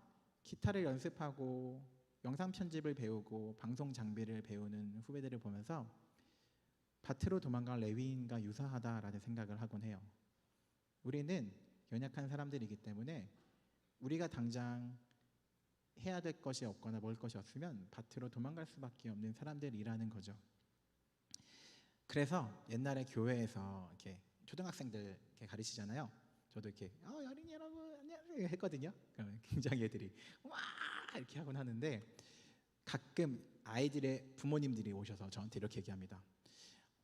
기타를 연습하고 영상 편집을 배우고 방송 장비를 배우는 후배들을 보면서 밭으로 도망간 레위인과 유사하다라는 생각을 하곤 해요. 우리는 연약한 사람들이기 때문에 우리가 당장 해야 될 것이 없거나 먹을 것이 없으면 밭으로 도망갈 수밖에 없는 사람들이라는 거죠. 그래서 옛날에 교회에서 이렇게 초등학생들 이렇게 가르치잖아요. 저도 이렇게 어린이 여러분 안녕하세요 했거든요. 그러면 굉장히 애들이 와 이렇게 하곤 하는데 가끔 아이들의 부모님들이 오셔서 저한테 이렇게 얘기합니다.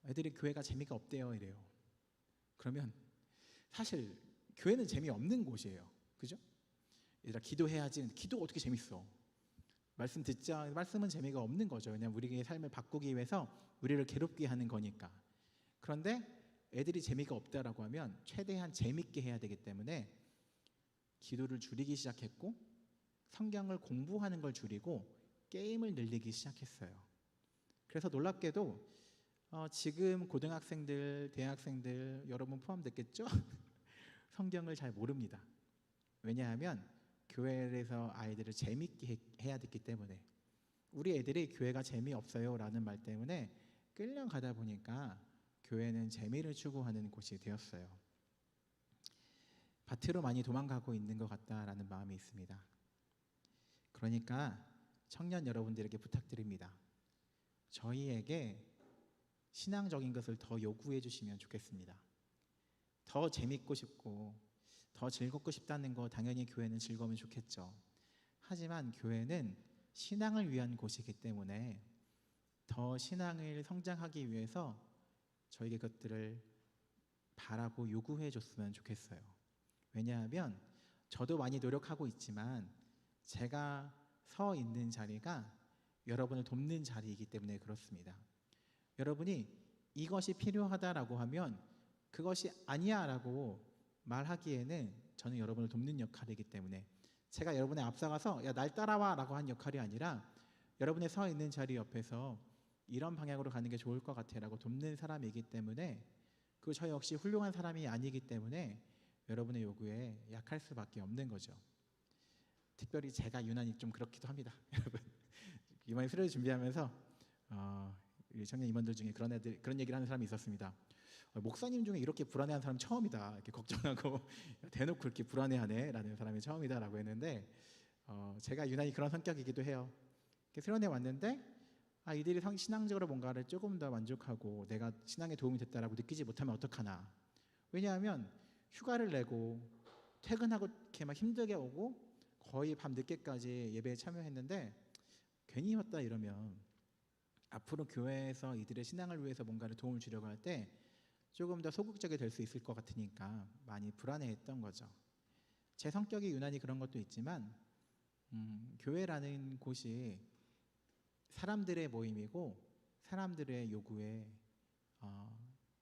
애들이 교회가 재미가 없대요 이래요. 그러면 사실 교회는 재미없는 곳이에요. 그죠? 얘들아 기도해야지. 기도가 어떻게 재밌어? 말씀 듣자. 말씀은 재미가 없는 거죠. 그냥 우리의 삶을 바꾸기 위해서 우리를 괴롭게 하는 거니까. 그런데 애들이 재미가 없다라고 하면 최대한 재밌게 해야 되기 때문에 기도를 줄이기 시작했고 성경을 공부하는 걸 줄이고 게임을 늘리기 시작했어요. 그래서 놀랍게도 지금 고등학생들, 대학생들 여러분 포함됐겠죠? 성경을 잘 모릅니다. 왜냐하면 교회에서 아이들을 재밌게 해야 됐기 때문에. 우리 애들이 교회가 재미없어요 라는 말 때문에 끌려가다 보니까 교회는 재미를 추구하는 곳이 되었어요. 밭으로 많이 도망가고 있는 것 같다라는 마음이 있습니다. 그러니까 청년 여러분들에게 부탁드립니다. 저희에게 신앙적인 것을 더 요구해 주시면 좋겠습니다. 더 재밌고 싶고 더 즐겁고 싶다는 거 당연히 교회는 즐거우면 좋겠죠. 하지만 교회는 신앙을 위한 곳이기 때문에 더 신앙을 성장하기 위해서 저에게 그것들을 바라고 요구해 줬으면 좋겠어요. 왜냐하면 저도 많이 노력하고 있지만 제가 서 있는 자리가 여러분을 돕는 자리이기 때문에 그렇습니다. 여러분이 이것이 필요하다라고 하면 그것이 아니야 라고 말하기에는 저는 여러분을 돕는 역할이기 때문에 제가 여러분의 앞서가서 야 날 따라와 라고 한 역할이 아니라 여러분의 서 있는 자리 옆에서 이런 방향으로 가는 게 좋을 것 같아 라고 돕는 사람이기 때문에 저 역시 훌륭한 사람이 아니기 때문에 여러분의 요구에 약할 수밖에 없는 거죠. 특별히 제가 유난히 좀 그렇기도 합니다. 여러분 이번에 수련회 준비하면서 우리 청년 임원들 중에 그런 얘기를 하는 사람이 있었습니다. 목사님 중에 이렇게 불안해하는 사람 처음이다. 이렇게 걱정하고 대놓고 그렇게 불안해하네라는 사람이 처음이다라고 했는데 제가 유난히 그런 성격이기도 해요. 수련회 왔는데 이들이 신앙적으로 뭔가를 조금 더 만족하고 내가 신앙에 도움이 됐다라고 느끼지 못하면 어떡하나. 왜냐하면 휴가를 내고 퇴근하고 이렇게 막 힘들게 오고 거의 밤 늦게까지 예배에 참여했는데 괜히 왔다 이러면 앞으로 교회에서 이들의 신앙을 위해서 뭔가를 도움을 주려고 할 때 조금 더 소극적이 될 수 있을 것 같으니까 많이 불안해했던 거죠. 제 성격이 유난히 그런 것도 있지만 교회라는 곳이 사람들의 모임이고 사람들의 요구에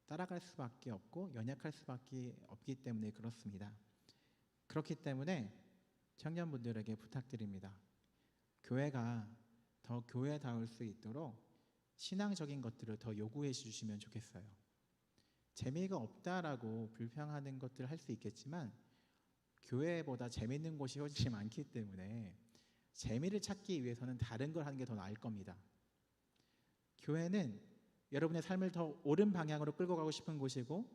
따라갈 수밖에 없고 연약할 수밖에 없기 때문에 그렇습니다. 그렇기 때문에 청년분들에게 부탁드립니다. 교회가 더 교회다울 수 있도록 신앙적인 것들을 더 요구해 주시면 좋겠어요. 재미가 없다라고 불평하는 것들을 할 수 있겠지만 교회보다 재미있는 곳이 훨씬 많기 때문에 재미를 찾기 위해서는 다른 걸 하는 게 더 나을 겁니다. 교회는 여러분의 삶을 더 옳은 방향으로 끌고 가고 싶은 곳이고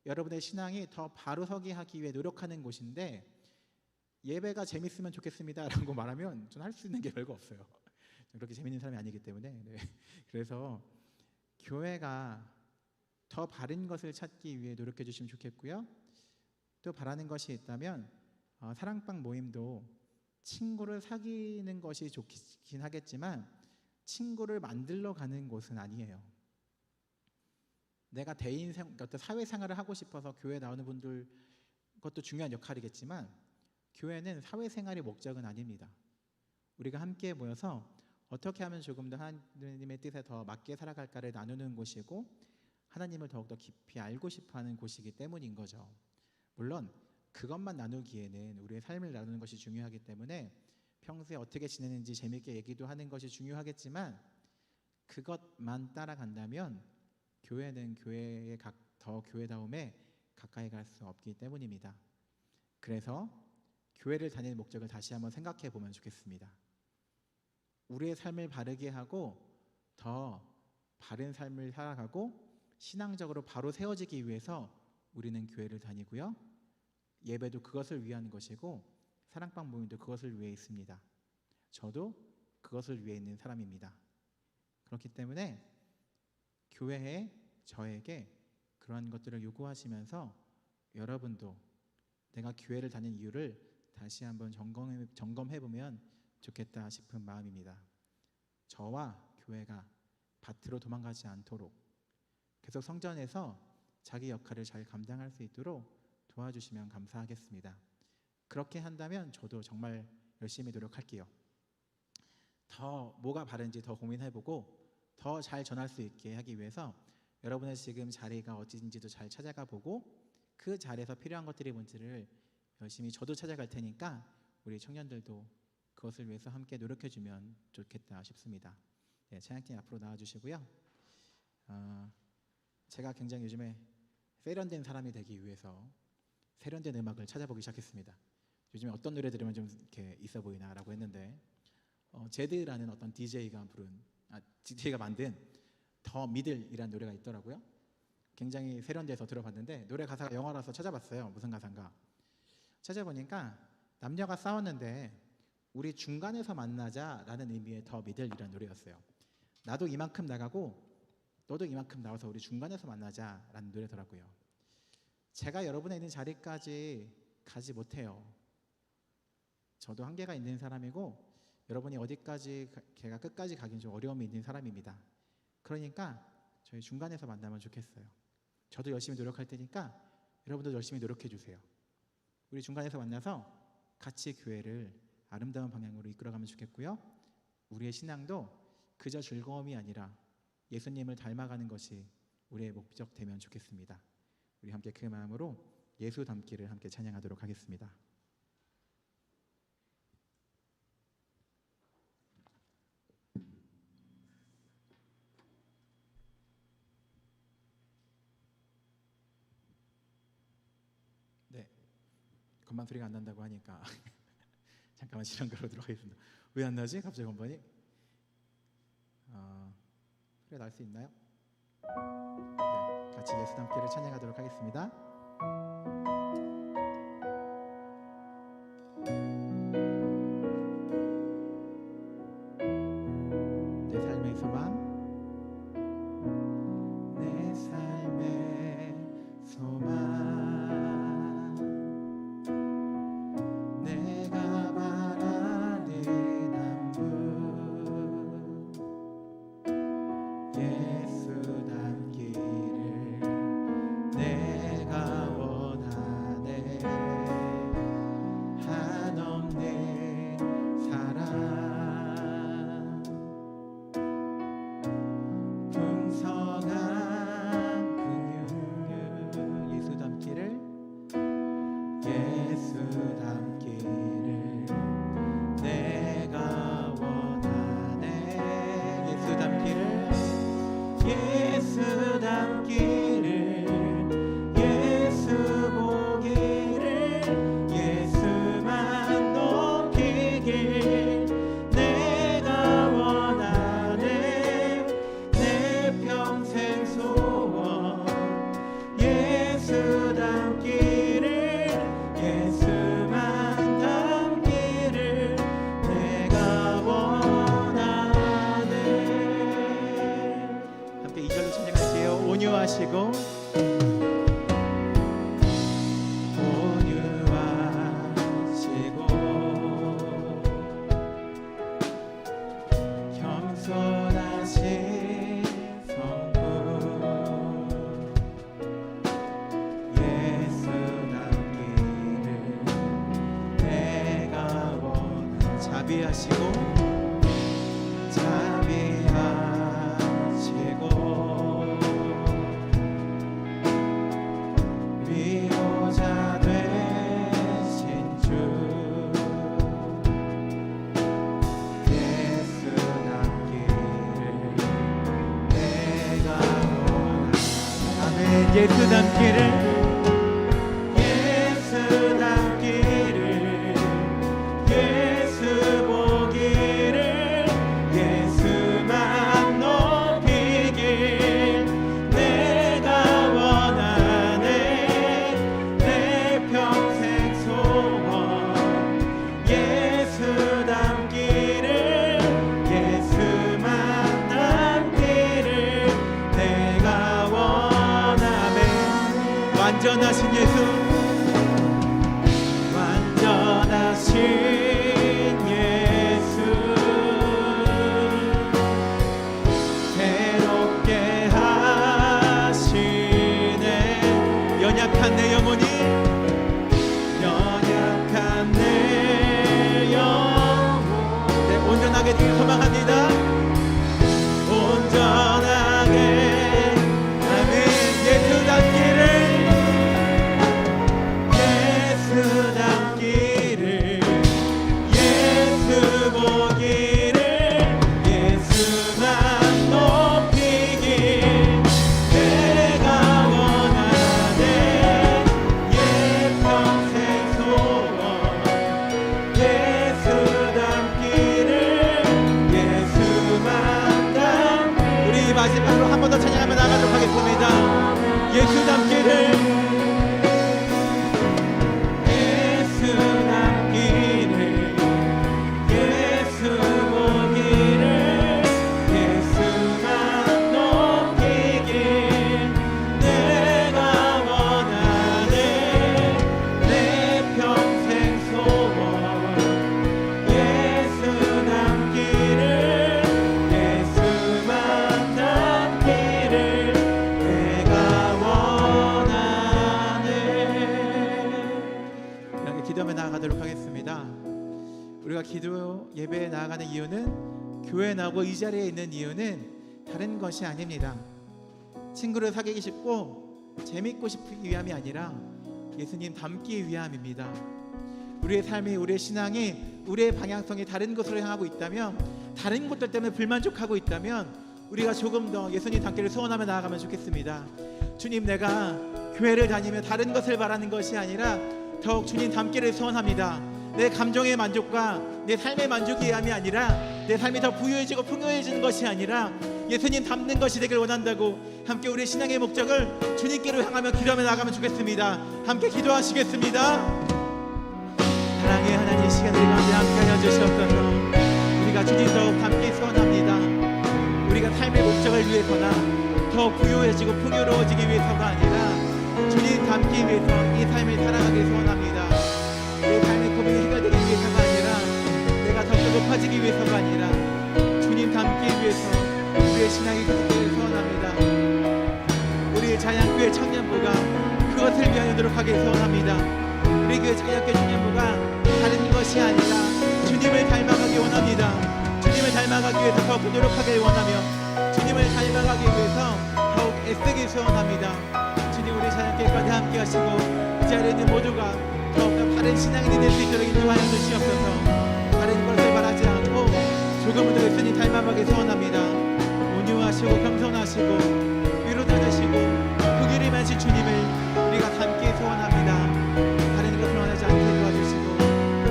여러분의 신앙이 더 바로 서게 하기 위해 노력하는 곳인데 예배가 재밌으면 좋겠습니다 라고 말하면 저는 할 수 있는 게 별거 없어요. 그렇게 재밌는 사람이 아니기 때문에. 네. 그래서 교회가 더 바른 것을 찾기 위해 노력해 주시면 좋겠고요. 또 바라는 것이 있다면 사랑방 모임도 친구를 사귀는 것이 좋긴 하겠지만 친구를 만들러 가는 곳은 아니에요. 내가 어떤 사회생활을 하고 싶어서 교회에 나오는 분들 그것도 중요한 역할이겠지만 교회는 사회생활의 목적은 아닙니다. 우리가 함께 모여서 어떻게 하면 조금 더 하나님의 뜻에 더 맞게 살아갈까를 나누는 곳이고 하나님을 더욱더 깊이 알고 싶어하는 곳이기 때문인 거죠. 물론 그것만 나누기에는 우리의 삶을 나누는 것이 중요하기 때문에 평소에 어떻게 지내는지 재밌게 얘기도 하는 것이 중요하겠지만 그것만 따라간다면 교회는 더 교회다움에 가까이 갈 수 없기 때문입니다. 그래서 교회를 다니는 목적을 다시 한번 생각해 보면 좋겠습니다. 우리의 삶을 바르게 하고 더 바른 삶을 살아가고 신앙적으로 바로 세워지기 위해서 우리는 교회를 다니고요. 예배도 그것을 위한 것이고 사랑방 모임도 그것을 위해 있습니다. 저도 그것을 위해 있는 사람입니다. 그렇기 때문에 교회에 저에게 그러한 것들을 요구하시면서 여러분도 내가 교회를 다니는 이유를 다시 한번 점검해보면 좋겠다 싶은 마음입니다. 저와 교회가 밭으로 도망가지 않도록 계속 성전에서 자기 역할을 잘 감당할 수 있도록 도와주시면 감사하겠습니다. 그렇게 한다면 저도 정말 열심히 노력할게요. 더 뭐가 바른지 더 고민해보고 더 잘 전할 수 있게 하기 위해서 여러분의 지금 자리가 어딘지도 잘 찾아가 보고 그 자리에서 필요한 것들이 뭔지를 열심히 저도 찾아갈 테니까 우리 청년들도 그것을 위해서 함께 노력해주면 좋겠다 싶습니다. 네, 찬양팀 앞으로 나와주시고요. 제가 굉장히 요즘에 세련된 사람이 되기 위해서 세련된 음악을 찾아보기 시작했습니다. 요즘에 어떤 노래 들으면 좀 이렇게 있어 보이나라고 했는데 제드라는 어떤 DJ가 만든 더 미들이라는 노래가 있더라고요. 굉장히 세련돼서 들어봤는데 노래 가사가 영어라서 찾아봤어요. 무슨 가사인가 찾아보니까 남녀가 싸웠는데 우리 중간에서 만나자라는 의미의 더 미들이라는 노래였어요. 나도 이만큼 나가고 너도 이만큼 나와서 우리 중간에서 만나자라는 노래더라고요. 제가 여러분의 있는 자리까지 가지 못해요. 저도 한계가 있는 사람이고 여러분이 어디까지 걔가 끝까지 가긴 좀 어려움이 있는 사람입니다. 그러니까 저희 중간에서 만나면 좋겠어요. 저도 열심히 노력할 테니까 여러분도 열심히 노력해 주세요. 우리 중간에서 만나서 같이 교회를 아름다운 방향으로 이끌어가면 좋겠고요. 우리의 신앙도 그저 즐거움이 아니라 예수님을 닮아가는 것이 우리의 목적 되면 좋겠습니다. 우리 함께 그 마음으로 예수 닮기를 함께 찬양하도록 하겠습니다. 네, 건반 소리가 안 난다고 하니까 잠깐만 시간 걸어도록 하겠습니다. 왜 안 나지? 갑자기 건반이 소리가 날 수 있나요? 네, 같이 예수 닮기를 찬양하도록 하겠습니다. 내 삶의 소망, 내 삶의 소망, 내가 바라는 안부, 예수 닮기를 내가 원하네. 한없는 사랑, 풍성한 긍휼, 예수 닮기를, 예수 닮기를 내가 원하네. 예수 닮기를, 예수 닮기를, 예수 보기를, 예수만 높이길 내가 원하네. 내 평생 소원, 예수 닮기를, 예수만 닮기를 내가 원하네. 함께 2절로 찬양할게요. 온유하시고 온유하시고 겸손하신 성부, 예수 닮기를 내가 원하네. 자비하시고 위로자 되신 주, 예수 닮기를 내가 원하네. 아멘. 예수 닮기를, 예수 닮기를, 예수 보기를, 예수만 높이길 내가 원하네. 내 평생 소원, 예수 닮기를, 예수만 닮기를 내가 원하네. 예수 새롭게 하시네. 연약한 내 영혼이 온전하게 주길 소망합니다. 온전하게 아멘. 예수 닮기를 예수 닮기를 예수 보기를 예수만 높이길 내가 원하네. 예 평생 소원 예수 닮기를 우리 마지막으로 한 번 더 찬양하며 나가도록 하겠습니다. 예수 닮기를 예수 닮기를 예수 보기를 예수만 높이길 내가 원하네. 내 평생 소원 예수 닮기를 예수만 닮기를 내가 원하네. 이렇게 기도하며 나아가도록 하겠습니다. 우리가 기도 예배에 나아가는 이유는, 교회에 나오고 이 자리에 있는 이유는 다른 것이 아닙니다. 친구를 사귀기 싶고 재밌고 싶기 위함이 아니라 예수님 닮기 위함입니다. 우리의 삶이, 우리의 신앙이, 우리의 방향성이 다른 곳으로 향하고 있다면, 다른 것들 때문에 불만족하고 있다면 우리가 조금 더 예수님 닮기를 소원하며 나아가면 좋겠습니다. 주님, 내가 교회를 다니며 다른 것을 바라는 것이 아니라 더욱 주님 닮기를 소원합니다. 내 감정의 만족과 내 삶의 만족이 위함이 아니라, 내 삶이 더 부유해지고 풍요해지는 것이 아니라 예수님 닮는 것이 되길 원한다고, 함께 우리의 신앙의 목적을 주님께로 향하며 기도하며 나가면 좋겠습니다. 함께 기도하시겠습니다. 사랑의 하나님, 시간 우리 가운데 함께하여 주시옵소서. 우리가 주님 더욱 닮기 소원합니다. 우리가 삶의 목적을 위해서나 더 부유해지고 풍요로워지기 위해서가 아니라 주님 닮기 위해서 이 삶을 살아가기 소원합니다. 내 삶의 고민이 해결되기 위해서가 아니라, 내가 더 높아지기 위해서가 아니라 주님 닮기 위해서 우리의 신앙이 계속되길 소원합니다. 우리의 자양교회 청년부가 그것을 위하여 노력하길 소원합니다. 우리 교회 자양교회 청년부가 다른 것이 아니라 주님을 닮아가기 원합니다. 주님을 닮아가기 위해서 더욱 노력하길 원하며, 주님을 닮아가기 위해서 더욱 애쓰길 소원합니다. 주님, 우리 자양교회까지 함께 하시고 이 자리에 있는 모두가 더욱더 바른 신앙인이 될 수 있도록 인도하여 주시옵소서. 다른 것을 바라지 않고 조금은 더 예수님 닮아가기 소원합니다. 온유하시고 겸손하시고 위로자되시고 긍휼이 많으신 주님을 우리가 닮기 소원합니다. 다른 것을 원하지 않게 도와주시고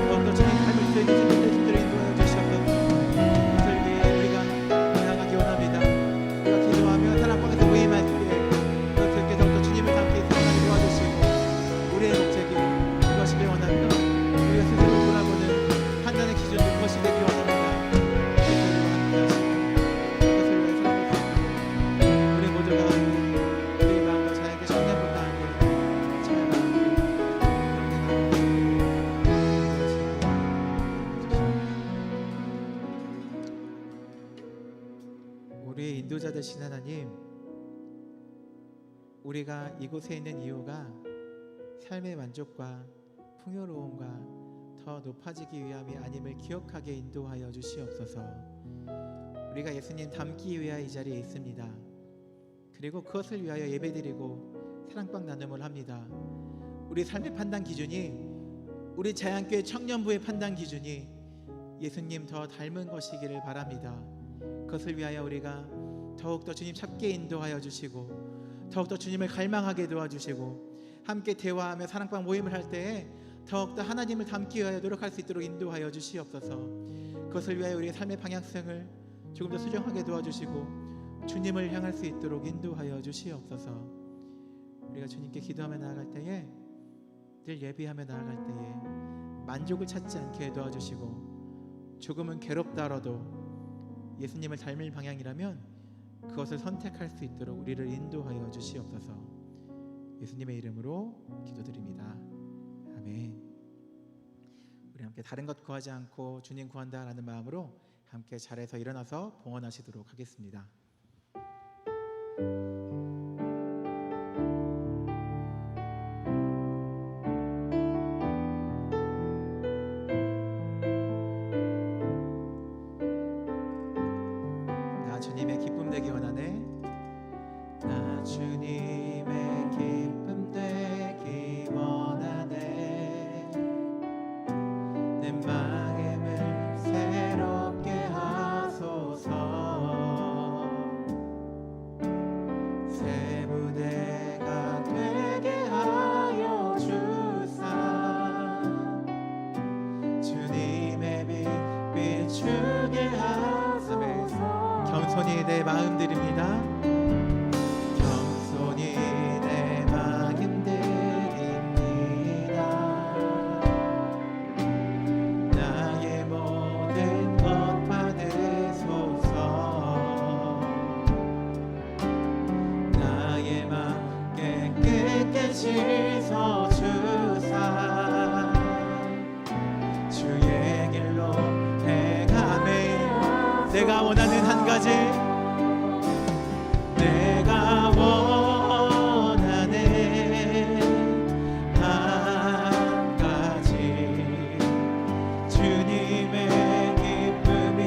더욱더 주님 닮을 수 있는 친구들을 인도하여 주시옵소서. 이것을 위해 우리가 나아가기 원합니다. 우리가 기도하며 사랑방에서 모임할 때 그렇게 더욱더 주님을 닮기 소원하게 도와주시고, 우리의 목적이 무엇이길 원하며 우리가 스스로 돌아보는 판단의 기준이 무엇이 되길 원합니다. 우리 모두가 우리의 마음과 자에게 청년보다 함께 잘 우리의 인도자 되신 하나님, 우리가 이곳에 있는 이유가 삶의 만족과 풍요로움과 더 높아지기 위함이 아님을 기억하게 인도하여 주시옵소서. 우리가 예수님 닮기 위하여 이 자리에 있습니다. 그리고 그것을 위하여 예배드리고 사랑방 나눔을 합니다. 우리 삶의 판단 기준이, 우리 자양교회 청년부의 판단 기준이 예수님 더 닮은 것이기를 바랍니다. 그것을 위하여 우리가 더욱더 주님 찾게 인도하여 주시고, 더욱더 주님을 갈망하게 도와주시고, 함께 대화하며 사랑방 모임을 할 때에 더욱더 하나님을 닮기 위하여 노력할 수 있도록 인도하여 주시옵소서. 그것을 위하여 우리의 삶의 방향성을 조금 더 수정하게 도와주시고 주님을 향할 수 있도록 인도하여 주시옵소서. 우리가 주님께 기도하며 나아갈 때에, 늘 예비하며 나아갈 때에 만족을 찾지 않게 도와주시고, 조금은 괴롭다라도 예수님을 닮을 방향이라면 그것을 선택할 수 있도록 우리를 인도하여 주시옵소서. 예수님의 이름으로 기도드립니다. 아멘. 우리 우리 함께 다른 것 구하지 않고 주님 구한다라는 마음으로 함께 자리에서 일어나서 봉헌하시도록 하겠습니다. 나 주님의 기쁨 되기 원하네. 나 주님의 기쁨 되기 원하네. 내 마음을 새롭게 하소서. 새 무대가 되게 하여 주사. 주님의 빛 비추게 하소서. 겸손히 내 마음 드립니다. 겸손히 내 마음 드립니다. 나의 모든 것 받으소서. 나의 맘 깨끗게 씻어주사. 주의 길로 행하매. 내가 원하는 한 가지, 내가 원하는 한 가지, 주님의 기쁨이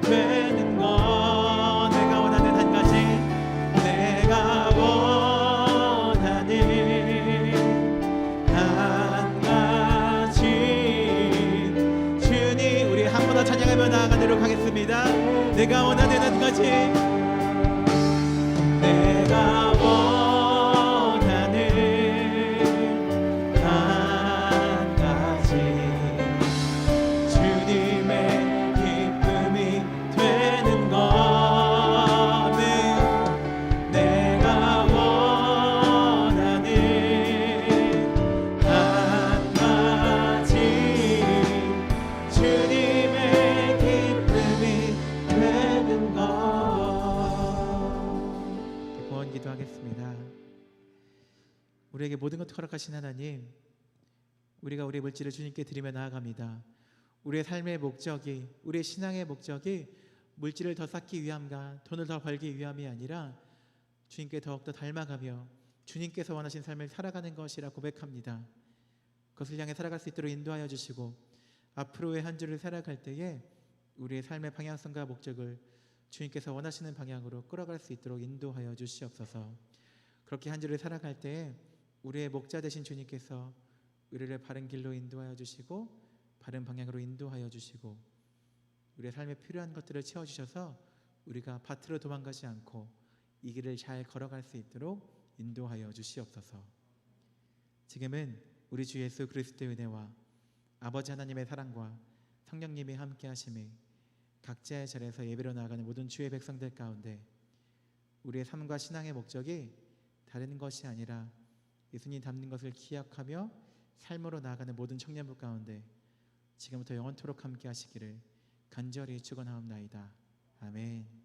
되는 것. 내가 원하는 한 가지, 내가 원하는 한 가지. 주님, 우리 한 번 더 찬양하며 나아가도록 하겠습니다. 내가 원하는 한 가지, 내가 원하는 한 가지, 주님의 기쁨이 되는 것은 내가 원하는 한 가지, 주님의 기쁨이 되는 것. 구원 기도하겠습니다. 우리에게 모든 것을 허락하신 하나님, 우리가 우리의 물질을 주님께 드리며 나아갑니다. 우리의 삶의 목적이, 우리의 신앙의 목적이 물질을 더 쌓기 위함과 돈을 더 벌기 위함이 아니라 주님께 더욱더 닮아가며 주님께서 원하신 삶을 살아가는 것이라 고백합니다. 그것을 향해 살아갈 수 있도록 인도하여 주시고, 앞으로의 한 주를 살아갈 때에 우리의 삶의 방향성과 목적을 주님께서 원하시는 방향으로 끌어갈 수 있도록 인도하여 주시옵소서. 그렇게 한 주를 살아갈 때에 우리의 목자 되신 주님께서 우리를 바른 길로 인도하여 주시고 바른 방향으로 인도하여 주시고, 우리의 삶에 필요한 것들을 채워주셔서 우리가 밭으로 도망가지 않고 이 길을 잘 걸어갈 수 있도록 인도하여 주시옵소서. 지금은 우리 주 예수 그리스도의 은혜와 아버지 하나님의 사랑과 성령님이 함께 하심에 각자의 자리에서 예배로 나아가는 모든 주의 백성들 가운데 우리의 삶과 신앙의 목적이 다른 것이 아니라 예수님 닮는 것을 기약하며 삶으로 나아가는 모든 청년부 가운데 지금부터 영원토록 함께 하시기를 간절히 축원하옵나이다. 아멘.